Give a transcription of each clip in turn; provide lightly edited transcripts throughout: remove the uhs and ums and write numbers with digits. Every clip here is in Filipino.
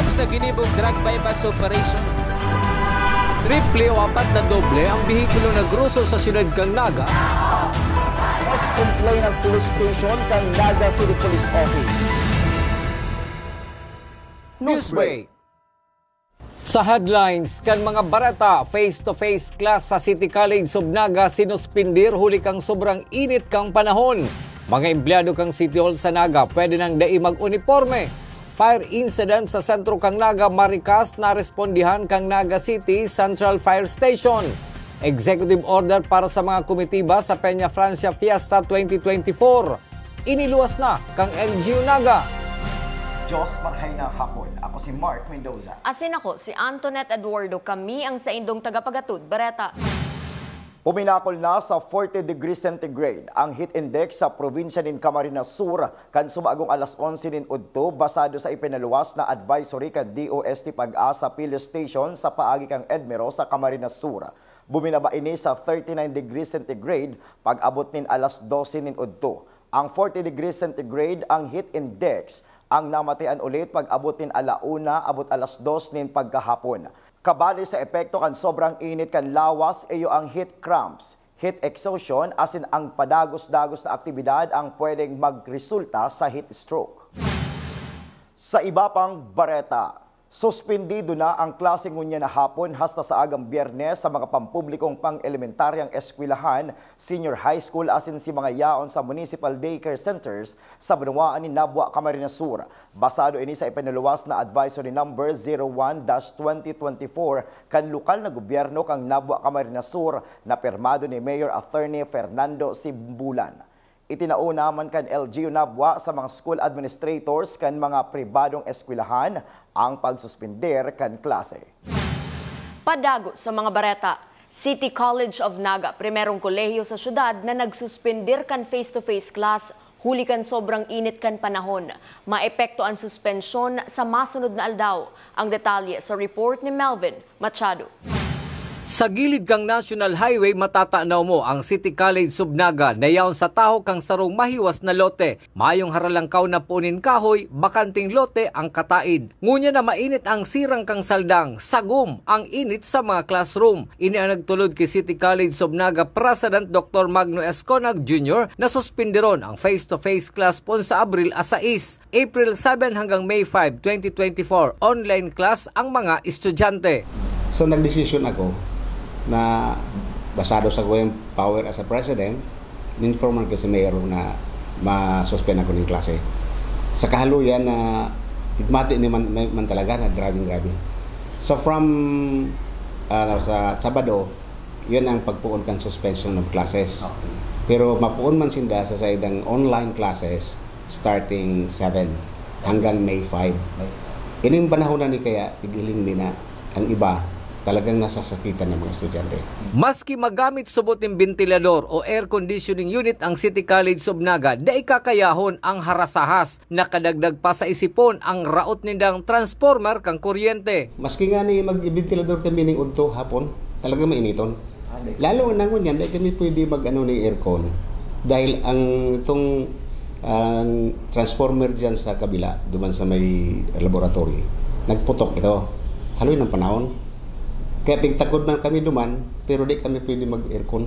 hukom sa ginibong drug bypass operation. Triple o 4 na doble ang bihikulo na gruso sa siyudad kang Naga. Mas complain ng police station kang Naga City Police Office. Newsbreak. Sa headlines, kan mga barata, face-to-face class sa City College of Naga sinuspindir huli kang sobrang init kang panahon. Mga empleyado kang City Hall sa Naga pwede nang dai mag-uniforme. Fire incident sa sentro kang Naga Maricas na respondihan kang Naga City Central Fire Station. Executive order para sa mga komitiba sa Peña Francia Fiesta 2024. Iniluwas na kang LGU Naga. Diyos marhay na hapon. Ako si Mark Mendoza. Asin ako si Antoinette Eduardo. Kami ang sa indong tagapagatud, Bareta. Puminakol na sa 40 degrees centigrade ang heat index sa probinsya nin Camarines Sur kan sumagong alas 11 nin udto basado sa ipinaluwas na advisory kan DOST Pag-asa Police Station sa paagi kang Edmero sa Camarines Sur. Buminaba ini sa 39 degrees centigrade pag-abot nin alas 12 nin udto. Ang 40 degrees centigrade ang heat index ang namatian ulit pag-abot nin alauna abot alas 2 nin pagkahapon. Kabali sa epekto kan sobrang init kan lawas iyo ang heat cramps, heat exhaustion asin ang padagos-dagos na aktibidad ang pwedeng magresulta sa heat stroke. Sa iba pang bareta, suspendido na ang klase ngunya na hapon hasta sa agang Biyernes sa mga pampublikong pang-elementaryang eskwelahan, senior high school asin si mga yaon sa municipal daycare centers sa Banwaan ni Nabwa, Camarines Sur. Basado ini sa ipinaluwas na advisory number 01-2024 kan lokal na gobyerno kang Nabwa, Camarines Sur na pirmado ni Mayor Attorney Fernando Simbulan. Itinauna man kan LGU Nabwa sa mga school administrators kan mga pribadong eskwelahan ang pagsuspender kan klase. Padago sa mga bareta, City College of Naga, primerong kolehiyo sa syudad na nagsuspender kan face-to-face class huli kan sobrang init kan panahon. Maepekto ang suspensyon sa masunod na aldaw. Ang detalye sa report ni Melvin Machado. Sa gilid kang National Highway matatanaw mo ang City College of Naga na yaon sa taho kang sarong mahiwas na lote. Mayong haralangkaw na punin kahoy, bakanting lote ang kataid. Ngunya na mainit ang sirang kang saldang, sagum ang init sa mga classroom. Ini ang nagtulod kay City College of Naga President Dr. Magno Esconag Jr. na suspindiron ang face-to-face class pon sa Abril 6, April 7 hanggang May 5, 2024. Online class ang mga estudyante. So nagdesisyon ako na basado sa kong power as a president, ninforman ko si Mayor na masuspend ako ng klase. Sa kahaluyan na higmati ni man talaga na grabe. So from sa Sabado, yun ang pagpuon kan suspension of classes. Pero mapuon man sinda sa saidang online classes starting 7 hanggang May 5. Ining panahon na ni kaya igiling nina ang iba talagang nasasakitan ng mga estudyante. Maski magamit subot ng ventilador o air conditioning unit ang City College of Naga, dai kakayahon ang harasahas. Nakadagdag pa sa isipon ang raot nindang transformer kang kuryente. Maski nga ni mag-ventilador kami ng udto hapon, talagang mainiton. Lalo nga nangon yan, dahil kami pwede mag-ano ng aircon. Dahil ang itong transformer dyan sa kabila, duman sa may laboratory, nagputok ito. Haloy ng panahon. Kaya pigtakod man kami duman, pero di kami pwede mag-aircon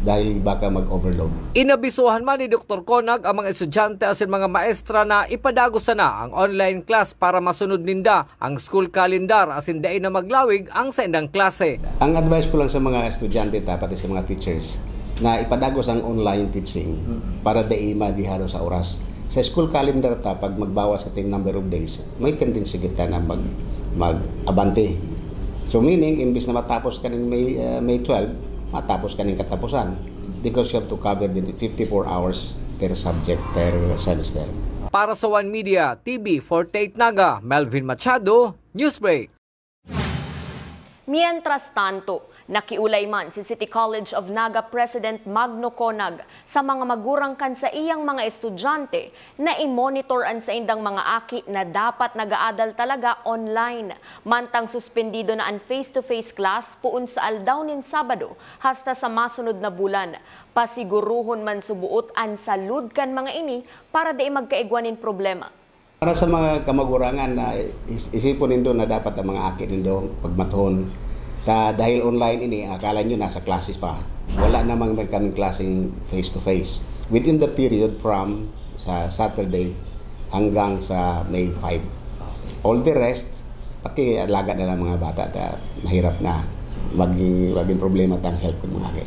dahil baka mag-overload. Inabisuhan man ni Dr. Conag ang mga estudyante asin mga maestra na ipadago sana ang online class para masunod ninda ang school calendar asin dai na maglawig ang sa indang klase. Ang advice ko lang sa mga estudyante pati sa mga teachers na ipadagos ang online teaching para dai madiharo sa oras. Sa school calendar pag magbawas sa ting number of days, may tendency kita na mag-abante. So meaning, imbis na matapos ka ng May 12, matapos ka ng katapusan because you have to cover the 54 hours per subject per semester. Para sa One Media TV, 48 Naga, Melvin Machado, Newsbreak. Mientras tanto, nakiulay man si City College of Naga President Magno Conag sa mga magurang kan sa iyang mga estudyante na i-monitor an sa indang mga aki na dapat nagaadal talaga online. Mantang suspendido na ang face-to-face class puun sa aldaw nin Sabado hasta sa masunod na bulan. Pasiguruhon man subuot an salud kan mga ini para di magkaigwanin problema. Para sa mga kamagurangan na isipon nindo na dapat ang mga aki nindo pagmaton. Dahil online ini, akala nyo nasa classes pa. Wala namang nagkaming klaseng face-to-face. Within the period from sa Saturday hanggang sa May 5. All the rest, pakialaga na ng mga bata at mahirap na maging problema ang health ng mga aki.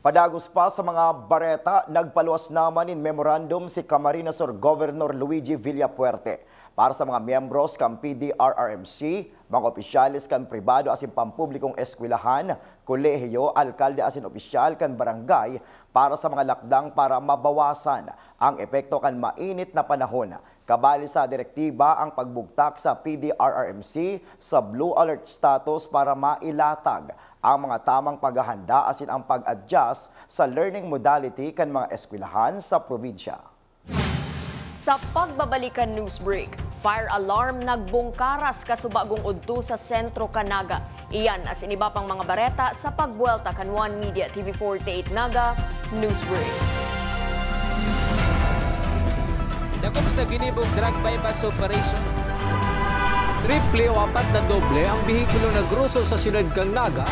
Padagos pa sa mga bareta, nagpaluwas naman in memorandum si Camarines Sur Governor Luigi Villapuerte para sa mga miyembros kan PDRRMC, mga opisyalis kan pribado asin pampublikong eskwelahan, kolehiyo, alkalde asin opisyal kan barangay para sa mga lakdang para mabawasan ang epekto kan mainit na panahon. Kabali sa direktiba ang pagbugtak sa PDRRMC sa Blue Alert status para mailatag ang mga tamang paghahanda asin ang pag-adjust sa learning modality kan mga eskwelahan sa probinsya. Sa pagbabalikan news break, fire alarm nagbungkaras kasubagong udto sa sentro Canaga. Iyan asin iba pang mga bareta sa pagbuelta kan One Media TV48 Naga News Break. Dakop sa ginibog drug bypass operation. Triple o 4 na doble ang bihikulo na gruso sa siyudad kang Naga.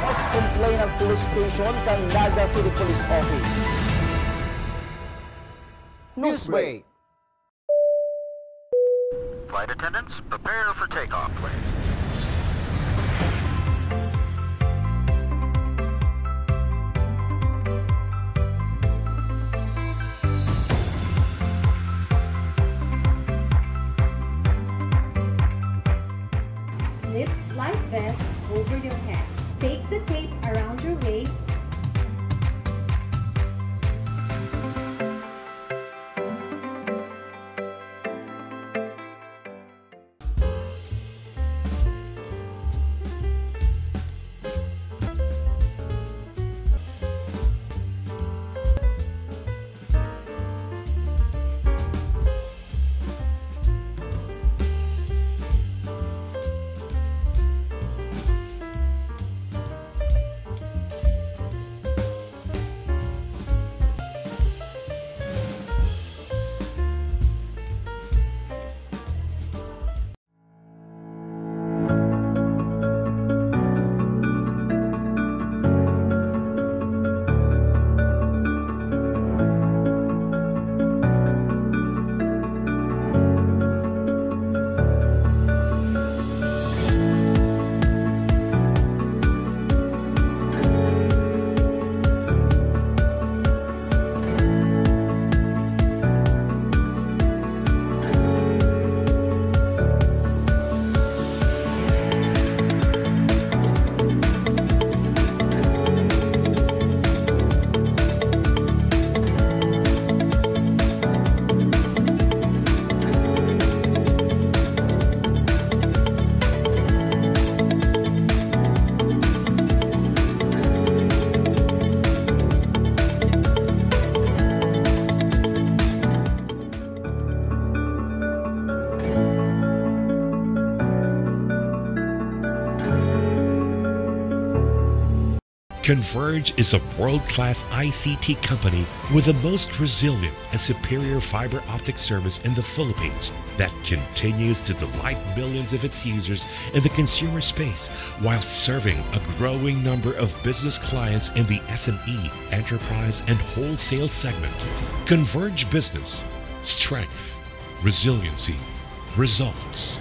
Mas complain ng police station kang Naga City Police Office. Newsbreak. Flight attendants, prepare for takeoff, please. Slip life vest over your head. Take the tape around your waist. Converge is a world-class ICT company with the most resilient and superior fiber optic service in the Philippines that continues to delight millions of its users in the consumer space while serving a growing number of business clients in the SME, enterprise, and wholesale segment. Converge Business. Strength. Resiliency. Results.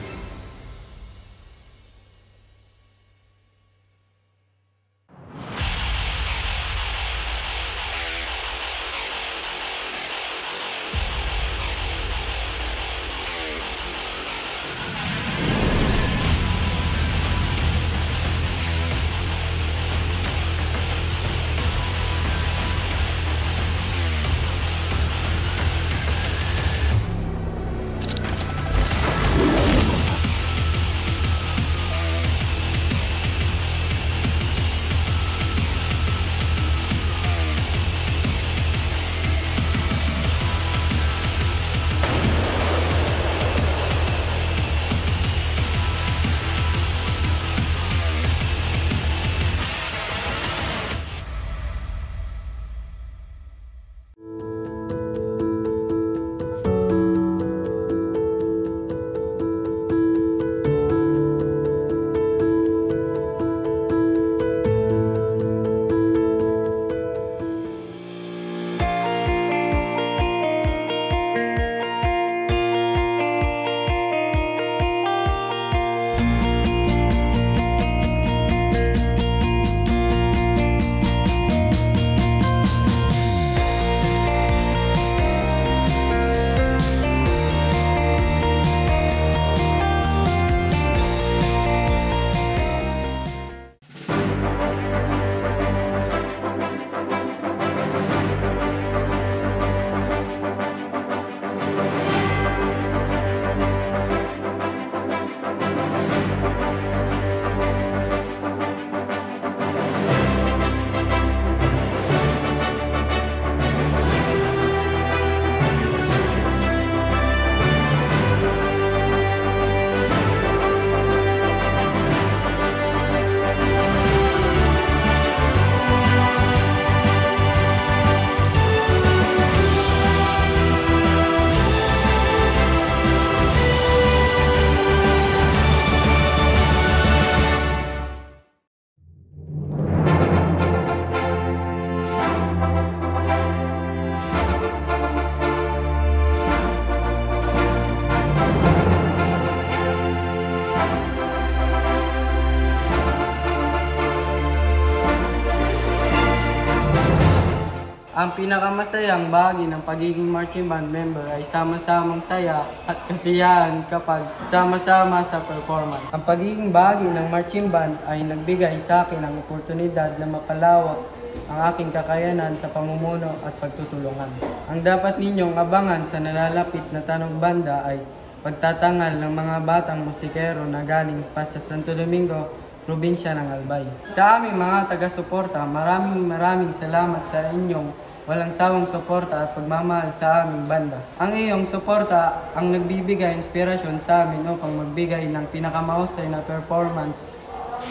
Ang pinakamasayang bahagi ng pagiging marching band member ay sama-samang saya at kasiyahan kapag sama-sama sa performance. Ang pagiging bahagi ng marching band ay nagbigay sa akin ng oportunidad na mapalawak ang aking kakayanan sa pamumuno at pagtutulungan. Ang dapat ninyong abangan sa nalalapit na Tanog Banda ay pagtatangal ng mga batang musikero na galing pa sa Santo Domingo, probinsya ng Albay. Sa aming mga taga-suporta, maraming salamat sa inyong walang sawang suporta at pagmamahal sa aming banda. Ang iyong suporta ang nagbibigay inspirasyon sa amin upang magbigay ng pinakamahusay na performance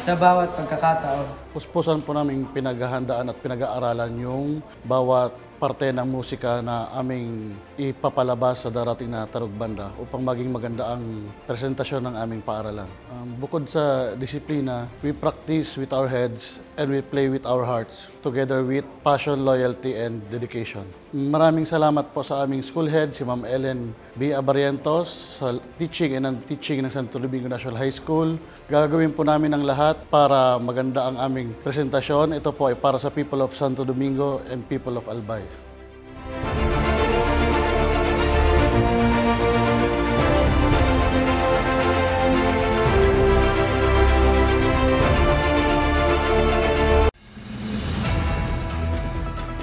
sa bawat pagkakataon. Puspusan po namin pinaghahandaan at pinag-aaralan yung bawat parte ng musika na aming ipapalabas sa darating na Tanog Banda upang maging maganda ang presentasyon ng aming paaralan. Bukod sa disiplina, we practice with our heads and we play with our hearts together with passion, loyalty, and dedication. Maraming salamat po sa aming school head, si Ma'am Ellen B. Abarientos, sa teaching and teaching ng Santo Domingo National High School. Gagawin po namin ang lahat para maganda ang aming presentasyon. Ito po ay para sa people of Santo Domingo and people of Albay.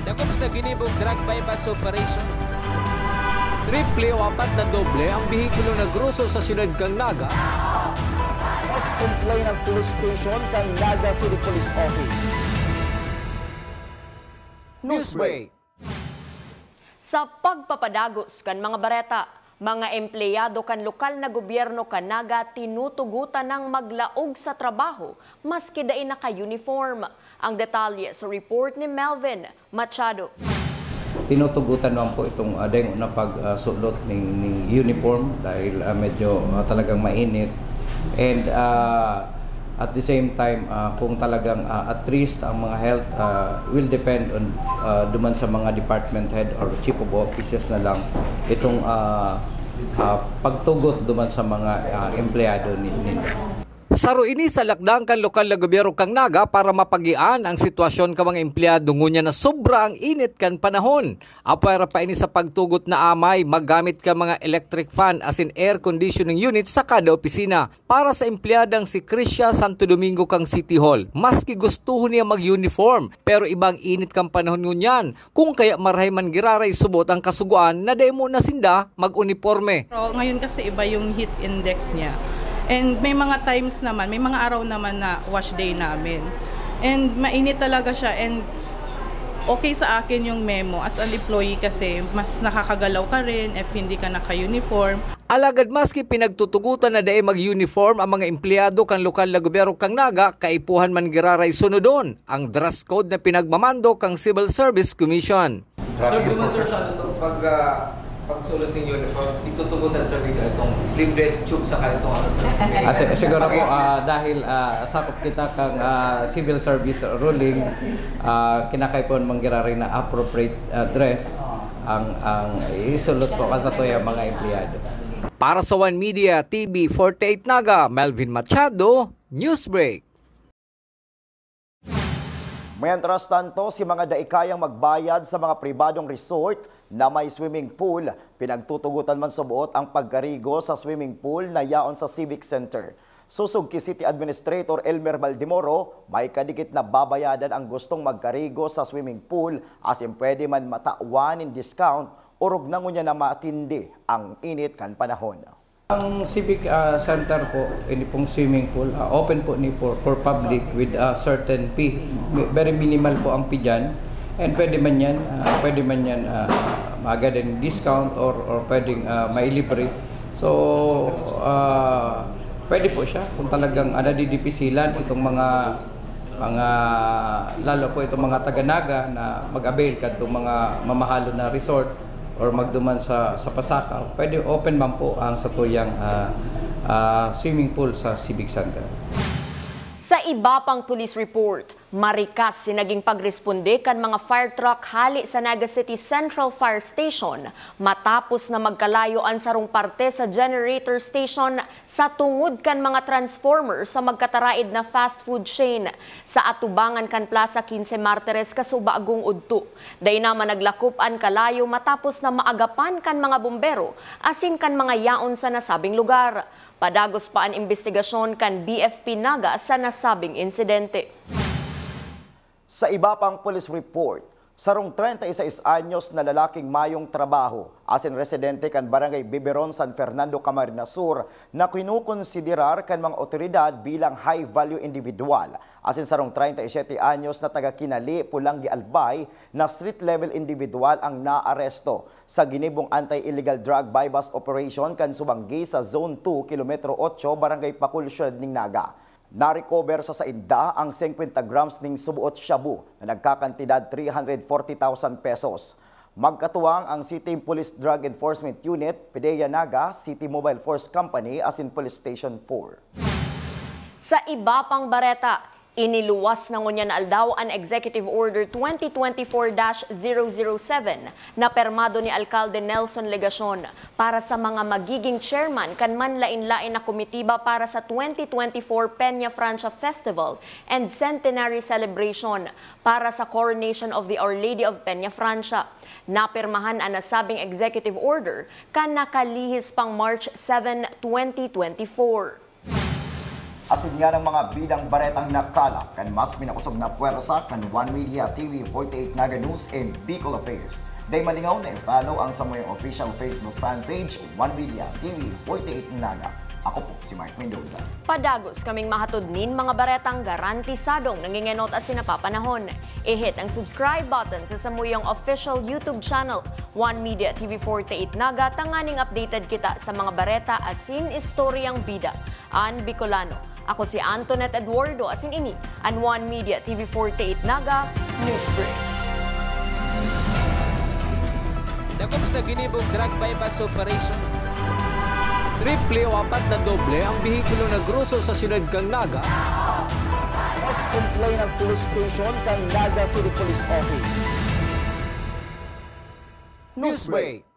Dakop sa ginibog drug bypass operation. Triple o 4 na doble ang bihikulo na gruso sa siyudad kang Naga. Mas complain ng police station kang Naga City Police Office. Newsbreak. Sa pagpapadagos kan mga bareta, mga empleyado kan lokal na gobyerno kan Naga tinutugutan ng maglaog sa trabaho maski dain naka-uniform. Ang detalye sa report ni Melvin Machado. Tinutugutan naman po itong dahil na pagsulot ng uniform dahil medyo talagang mainit. And at the same time, kung talagang at least ang mga health will depend on duman sa mga department head or chief of offices na lang itong pagtugot duman sa mga empleyado nila. Saro ini sa lakdang kan lokal na gobyerno kang Naga para mapagian ang sitwasyon ka mga empleyado ngunya na sobra ang init kan panahon. Apwera pa ini sa pagtugot na amay maggamit ka mga electric fan as in air conditioning unit sa kada opisina para sa empleyadang si Krisha Santo Domingo kang City Hall. Maski gustuho niya mag-uniform pero ibang init kang panahon ngunyan kung kaya marahay man giraray subot ang kasuguan na demo na sinda mag-uniforme. Pero ngayon kasi iba yung heat index niya. And may mga times naman, may mga araw naman na wash day namin. And mainit talaga siya and okay sa akin yung memo as an employee kasi mas nakakagalaw ka rin if hindi ka naka-uniform. Alagad maski pinagtutugutan na dae mag-uniform ang mga empleyado kan lokal na gobyerno kang Naga, kaipuhan man giraray sunodon ang dress code na pinagmamando kang Civil Service Commission. Sir, duman sir sa ano pagsulot ng uniform, itutugutan sa itong sleeveless tube sa itong ano sir? Siguro po dahil sakop kita kang civil service ruling, kinakaipon manggiraray na appropriate dress ang isulot po kasatoy ang mga empleyado. Para sa One Media TV 48 Naga, Melvin Machado, Newsbreak. Mientras tanto, si mga daikayang magbayad sa mga pribadong resort na may swimming pool, pinagtutugutan man subuot ang pagkarigo sa swimming pool na yaon sa Civic Center. Susog ki City Administrator Elmer Baldimoro, may kadikit na babayadan ang gustong magkarigo sa swimming pool as in pwede man matawan in discount o rog na ngunya na matindi ang init kan panahon. Ang Civic Center po, ini pong swimming pool, open po ni for public with a certain fee. Very minimal po ang fee dyan. And pwede man yan maaga din discount or pwedeng mailibre. So, pwede po siya kung talagang nadidipisilan itong mga lalo po itong mga taga-Naga na mag-avail ka itong mga mamahalo na resort or magduman sa Pasakaw, pwede open man po ang satuyang swimming pool sa Civic Center. Sa iba pang police report, Marikas sinaging pagresponde kan mga fire truck hali sa Naga City Central Fire Station matapos na magkalayo ang sarong parte sa generator station sa tungod kan mga transformer sa magkataraid na fast food chain sa atubangan kan Plaza 15 Martires Kasubagong Udto. Day naman naglakop ang kalayo matapos na maagapan kan mga bumbero asin kan mga yaon sa nasabing lugar. Padagos pa ang investigasyon kan BFP Naga sa nasabing insidente. Sa iba pang police report, sarong 36 anyos na lalaking mayong trabaho asin residente kan Barangay Biberon, San Fernando, Camarines Sur na kinukonsiderar kan mga otoridad bilang high-value individual asin sarong 37 anyos na taga-Kinali, Pulangi, Albay na street-level individual ang naaresto sa ginibong anti-illegal drug bypass operation kan Subanggi sa Zone 2, Kilometro 8, Barangay Pakul, Syudad ng Naga. Na-recover sa sainda ang 50 grams ning subuot shabu na nagkakantidad 340,000 pesos. Magkatuwang ang City Police Drug Enforcement Unit, PDEA Naga, City Mobile Force Company asin Police Station 4. Sa iba pang bareta, iniluwas ng Unyan Aldaw ang Executive Order 2024-007 na permado ni Alcalde Nelson Legacion para sa mga magiging chairman kan manlain-lain na komitiba para sa 2024 Peña Francia Festival and Centenary Celebration para sa Coronation of the Our Lady of Peña Francia. Napirmahan ang nasabing executive order kan nakalihis pang March 7, 2024. Asin nga ng mga bidang baretang nakalap kan mas minakusog na puwersa kan One Media TV 48 Naga News and Bicol Affairs. Day malingaw na i-follow ang samoyang official Facebook fan page One Media TV 48 Naga. Ako po si Mark Mendoza. Padagos kaming mahatod nin mga baretang garantisadong nangingenot at sinapapanahon. I-hit ang subscribe button sa samuyang official YouTube channel One Media TV 48 Naga tanganing updated kita sa mga bareta asin istoryang bida. An Bicolano. Ako si Antoinette Eduardo asin ini ang One Media TV 48 Naga News Break. Dakop sa ginibong drug bypass operation. Triple o 4 na doble ang bihikulo na gruso sa siyudad kang Naga. Mas complain ng police station kang Naga City Police Office. Newsbreak.